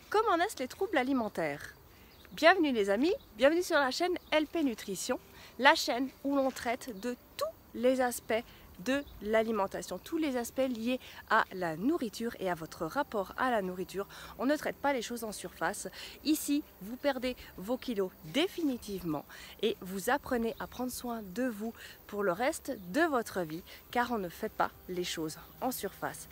Comment naissent les troubles alimentaires? Bienvenue les amis, bienvenue sur la chaîne LP Nutrition, la chaîne où l'on traite de tous les aspects de l'alimentation, tous les aspects liés à la nourriture et à votre rapport à la nourriture. On ne traite pas les choses en surface. Ici, vous perdez vos kilos définitivement et vous apprenez à prendre soin de vous pour le reste de votre vie, car on ne fait pas les choses en surface.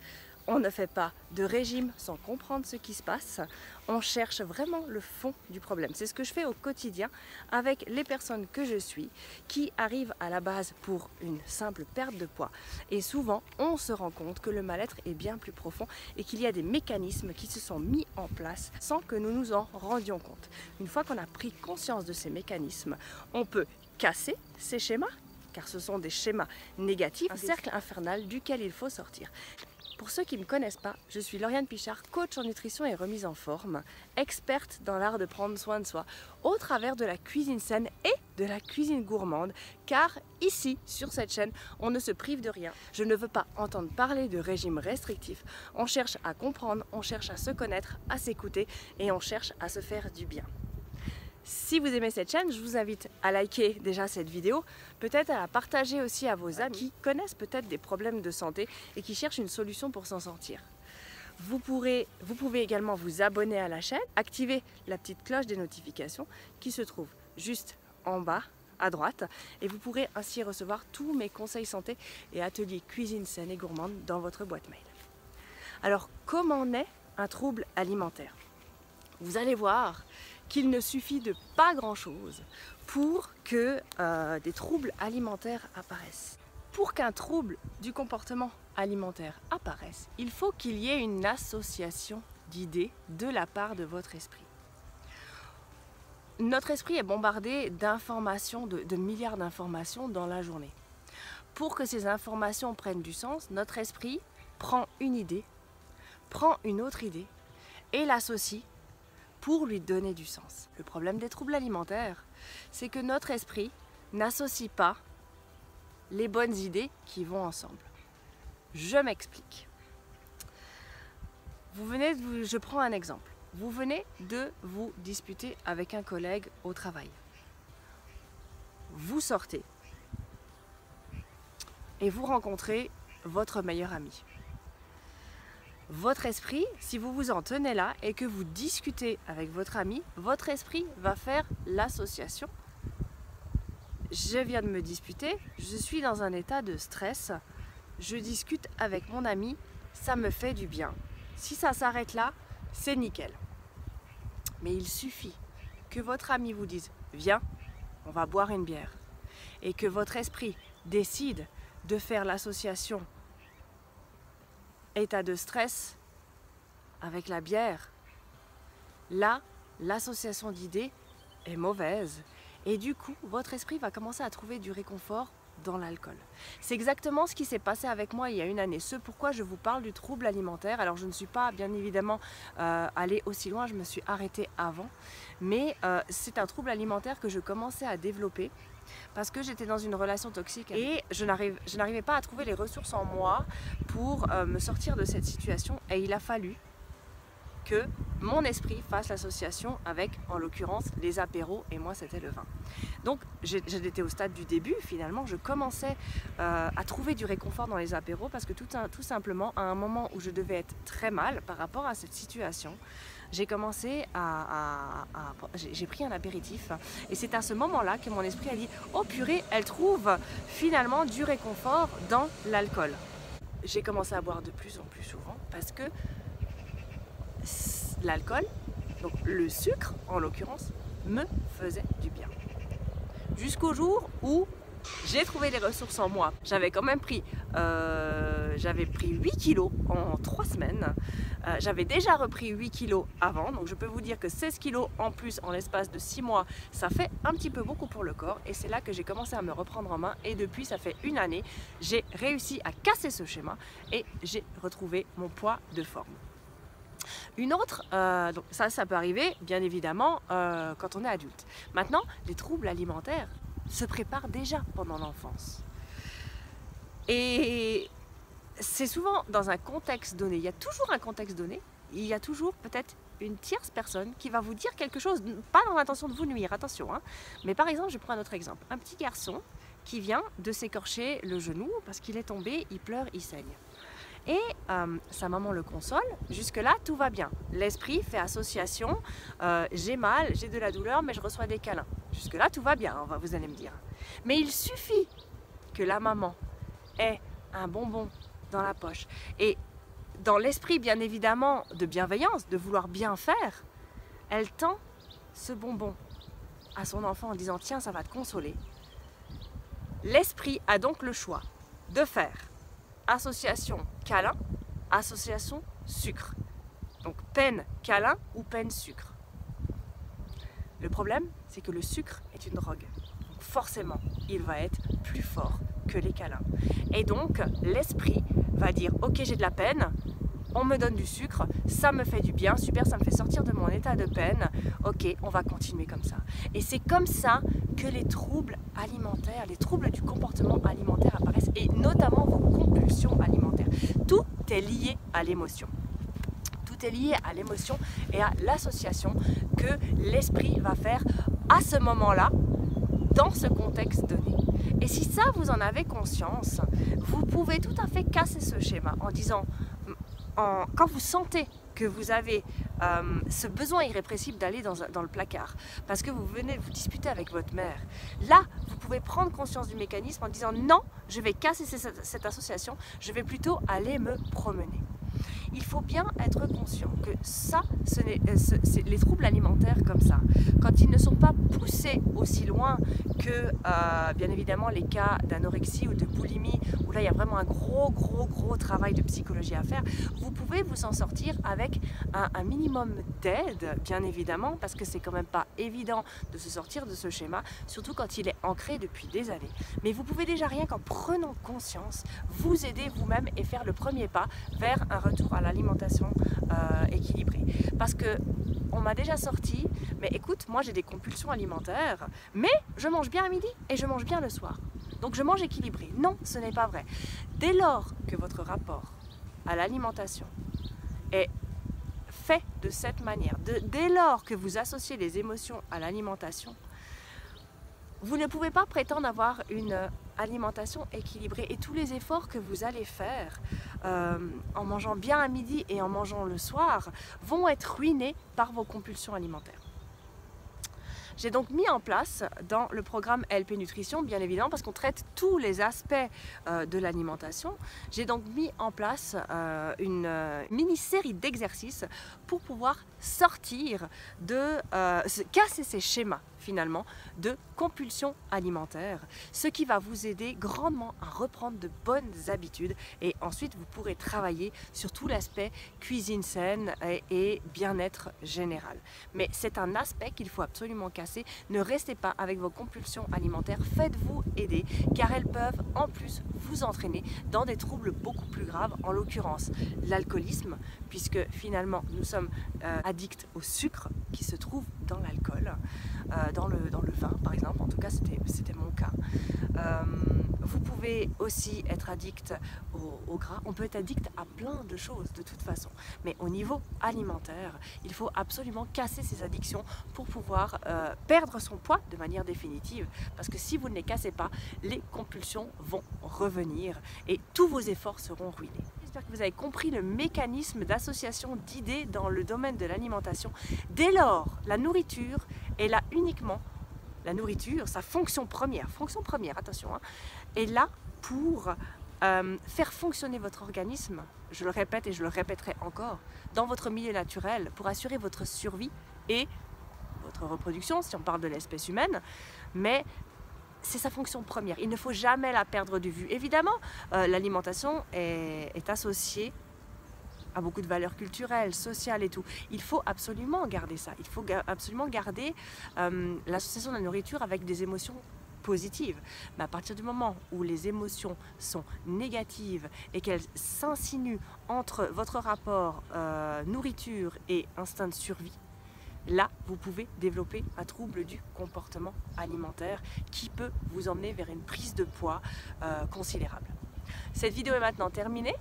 On ne fait pas de régime sans comprendre ce qui se passe. On cherche vraiment le fond du problème. C'est ce que je fais au quotidien avec les personnes que je suis, qui arrivent à la base pour une simple perte de poids. Et souvent, on se rend compte que le mal-être est bien plus profond et qu'il y a des mécanismes qui se sont mis en place sans que nous nous en rendions compte. Une fois qu'on a pris conscience de ces mécanismes, on peut casser ces schémas, car ce sont des schémas négatifs, un cercle infernal duquel il faut sortir. Pour ceux qui ne me connaissent pas, je suis Lauriane Pichard, coach en nutrition et remise en forme, experte dans l'art de prendre soin de soi au travers de la cuisine saine et de la cuisine gourmande, car ici, sur cette chaîne, on ne se prive de rien. Je ne veux pas entendre parler de régime restrictif. On cherche à comprendre, on cherche à se connaître, à s'écouter et on cherche à se faire du bien. Si vous aimez cette chaîne, je vous invite à liker déjà cette vidéo, peut-être à la partager aussi à vos amis qui connaissent peut-être des problèmes de santé et qui cherchent une solution pour s'en sortir. Vous pouvez également vous abonner à la chaîne, activer la petite cloche des notifications qui se trouve juste en bas à droite et vous pourrez ainsi recevoir tous mes conseils santé et ateliers cuisine saine et gourmande dans votre boîte mail. Alors, comment naît un trouble alimentaire? Vous allez voir qu'il ne suffit de pas grand-chose pour que des troubles alimentaires apparaissent. Pour qu'un trouble du comportement alimentaire apparaisse, il faut qu'il y ait une association d'idées de la part de votre esprit. Notre esprit est bombardé d'informations, de milliards d'informations dans la journée. Pour que ces informations prennent du sens, notre esprit prend une idée, prend une autre idée et l'associe pour lui donner du sens. Le problème des troubles alimentaires, c'est que notre esprit n'associe pas les bonnes idées qui vont ensemble. Je m'explique. Je prends un exemple. Vous venez de vous disputer avec un collègue au travail. Vous sortez et vous rencontrez votre meilleur ami. Votre esprit, si vous vous en tenez là et que vous discutez avec votre ami, votre esprit va faire l'association. Je viens de me disputer, je suis dans un état de stress, je discute avec mon ami, ça me fait du bien. Si ça s'arrête là, c'est nickel. Mais il suffit que votre ami vous dise « Viens, on va boire une bière » et que votre esprit décide de faire l'association état de stress avec la bière, là, l'association d'idées est mauvaise et du coup, votre esprit va commencer à trouver du réconfort dans l'alcool. C'est exactement ce qui s'est passé avec moi il y a une année. Ce pourquoi je vous parle du trouble alimentaire. Alors je ne suis pas bien évidemment allée aussi loin, je me suis arrêtée avant, mais c'est un trouble alimentaire que je commençais à développer parce que j'étais dans une relation toxique et je n'arrivais pas à trouver les ressources en moi pour me sortir de cette situation et il a fallu que mon esprit fasse l'association avec, en l'occurrence, les apéros et moi c'était le vin. Donc j'étais au stade du début, finalement je commençais à trouver du réconfort dans les apéros parce que tout simplement à un moment où je devais être très mal par rapport à cette situation, j'ai commencé j'ai pris un apéritif et c'est à ce moment-là que mon esprit a dit « Oh purée, elle trouve finalement du réconfort dans l'alcool ». J'ai commencé à boire de plus en plus souvent parce que l'alcool, donc le sucre en l'occurrence, me faisait du bien. Jusqu'au jour où j'ai trouvé les ressources en moi. J'avais quand même pris 8 kilos en 3 semaines. J'avais déjà repris 8 kilos avant, donc je peux vous dire que 16 kilos en plus en l'espace de 6 mois, ça fait un petit peu beaucoup pour le corps. Et c'est là que j'ai commencé à me reprendre en main. Et depuis, ça fait une année, j'ai réussi à casser ce schéma et j'ai retrouvé mon poids de forme. Une autre, donc ça peut arriver bien évidemment quand on est adulte. Maintenant, les troubles alimentaires se préparent déjà pendant l'enfance. Et c'est souvent dans un contexte donné. Il y a toujours un contexte donné. Il y a toujours peut-être une tierce personne qui va vous dire quelque chose, pas dans l'intention de vous nuire, attention, hein. Mais par exemple, je prends un autre exemple. Un petit garçon qui vient de s'écorcher le genou parce qu'il est tombé, il pleure, il saigne. Et sa maman le console, jusque-là tout va bien. L'esprit fait association, j'ai mal, j'ai de la douleur, mais je reçois des câlins. Jusque-là tout va bien, vous allez me dire. Mais il suffit que la maman ait un bonbon dans la poche. Et dans l'esprit bien évidemment de bienveillance, de vouloir bien faire, elle tend ce bonbon à son enfant en disant « Tiens, ça va te consoler ». L'esprit a donc le choix de faire association câlin, association sucre. Donc peine câlin ou peine sucre. Le problème, c'est que le sucre est une drogue. Donc forcément, il va être plus fort que les câlins. Et donc, l'esprit va dire « Ok, j'ai de la peine, on me donne du sucre, ça me fait du bien, super, ça me fait sortir de mon état de peine, ok, on va continuer comme ça. » Et c'est comme ça que les troubles alimentaires, les troubles du comportement alimentaire apparaissent, et notamment vos compulsions alimentaires. Tout est lié à l'émotion. Tout est lié à l'émotion et à l'association que l'esprit va faire à ce moment-là, dans ce contexte donné. Et si ça, vous en avez conscience, vous pouvez tout à fait casser ce schéma en disant, quand vous sentez que vous avez ce besoin irrépressible d'aller dans le placard, parce que vous venez vous disputer avec votre mère, là, vous pouvez prendre conscience du mécanisme en disant non, je vais casser cette association, je vais plutôt aller me promener. Il faut bien être conscient que ça, les troubles alimentaires comme ça, quand ils ne sont pas poussés aussi loin que, bien évidemment, les cas d'anorexie ou de boulimie, où là, il y a vraiment un gros travail de psychologie à faire, vous pouvez vous en sortir avec un minimum d'aide, bien évidemment, parce que c'est quand même pas évident de se sortir de ce schéma, surtout quand il est ancré depuis des années. Mais vous pouvez déjà rien qu'en prenant conscience, vous aider vous-même et faire le premier pas vers un retour à l'alimentation équilibrée. Parce que on m'a déjà sorti, mais écoute, moi j'ai des compulsions alimentaires, mais je mange bien à midi et je mange bien le soir. Donc je mange équilibré. Non, ce n'est pas vrai. Dès lors que votre rapport à l'alimentation est fait de cette manière, dès lors que vous associez les émotions à l'alimentation, vous ne pouvez pas prétendre avoir une alimentation équilibrée, et tous les efforts que vous allez faire en mangeant bien à midi et en mangeant le soir vont être ruinés par vos compulsions alimentaires. J'ai donc mis en place dans le programme LP Nutrition, bien évidemment, parce qu'on traite tous les aspects de l'alimentation, j'ai donc mis en place une mini-série d'exercices pour pouvoir sortir de casser ces schémas finalement de compulsion alimentaire, ce qui va vous aider grandement à reprendre de bonnes habitudes, et ensuite vous pourrez travailler sur tout l'aspect cuisine saine et bien-être général. Mais c'est un aspect qu'il faut absolument casser. Ne restez pas avec vos compulsions alimentaires, faites-vous aider, car elles peuvent en plus vous entraîner dans des troubles beaucoup plus graves, en l'occurrence l'alcoolisme, puisque finalement nous sommes addicts au sucre qui se trouve dans l'alcool, dans le vin par exemple, en tout cas c'était mon cas. Vous pouvez aussi être addict au gras, on peut être addict à plein de choses de toute façon, mais au niveau alimentaire, il faut absolument casser ces addictions pour pouvoir perdre son poids de manière définitive, parce que si vous ne les cassez pas, les compulsions vont revenir et tous vos efforts seront ruinés. J'espère que vous avez compris le mécanisme d'association d'idées dans le domaine de l'alimentation. Dès lors, la nourriture est là uniquement, la nourriture, sa fonction première, attention, hein, est là pour faire fonctionner votre organisme, je le répète et je le répéterai encore, dans votre milieu naturel, pour assurer votre survie et votre reproduction, si on parle de l'espèce humaine, mais c'est sa fonction première, il ne faut jamais la perdre de vue. Évidemment, l'alimentation est associée à beaucoup de valeurs culturelles, sociales et tout. Il faut absolument garder ça, il faut absolument garder l'association de la nourriture avec des émotions positives. Mais à partir du moment où les émotions sont négatives et qu'elles s'insinuent entre votre rapport nourriture et instinct de survie, là, vous pouvez développer un trouble du comportement alimentaire qui peut vous emmener vers une prise de poids considérable. Cette vidéo est maintenant terminée.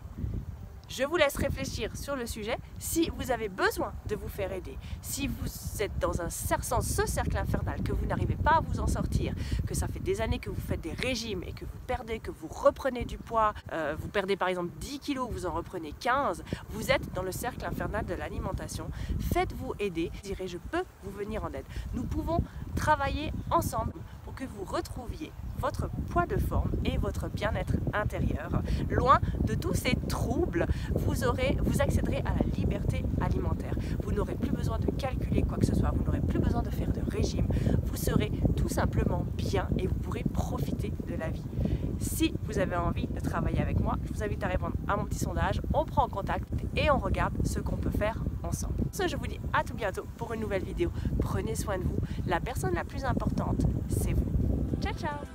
Je vous laisse réfléchir sur le sujet. Si vous avez besoin de vous faire aider, si vous êtes dans ce cercle infernal, que vous n'arrivez pas à vous en sortir, que ça fait des années que vous faites des régimes et que vous perdez, que vous reprenez du poids, vous perdez par exemple 10 kilos, vous en reprenez 15, vous êtes dans le cercle infernal de l'alimentation, faites-vous aider. Je dirais, je peux vous venir en aide. Nous pouvons travailler ensemble pour que vous retrouviez votre poids de forme et votre bien-être intérieur. Loin de tous ces troubles, vous accéderez à la liberté alimentaire. Vous n'aurez plus besoin de calculer quoi que ce soit, vous n'aurez plus besoin de faire de régime. Vous serez tout simplement bien et vous pourrez profiter de la vie. Si vous avez envie de travailler avec moi, je vous invite à répondre à mon petit sondage, on prend contact et on regarde ce qu'on peut faire ensemble. Je vous dis à tout bientôt pour une nouvelle vidéo. Prenez soin de vous. La personne la plus importante, c'est vous. Ciao, ciao!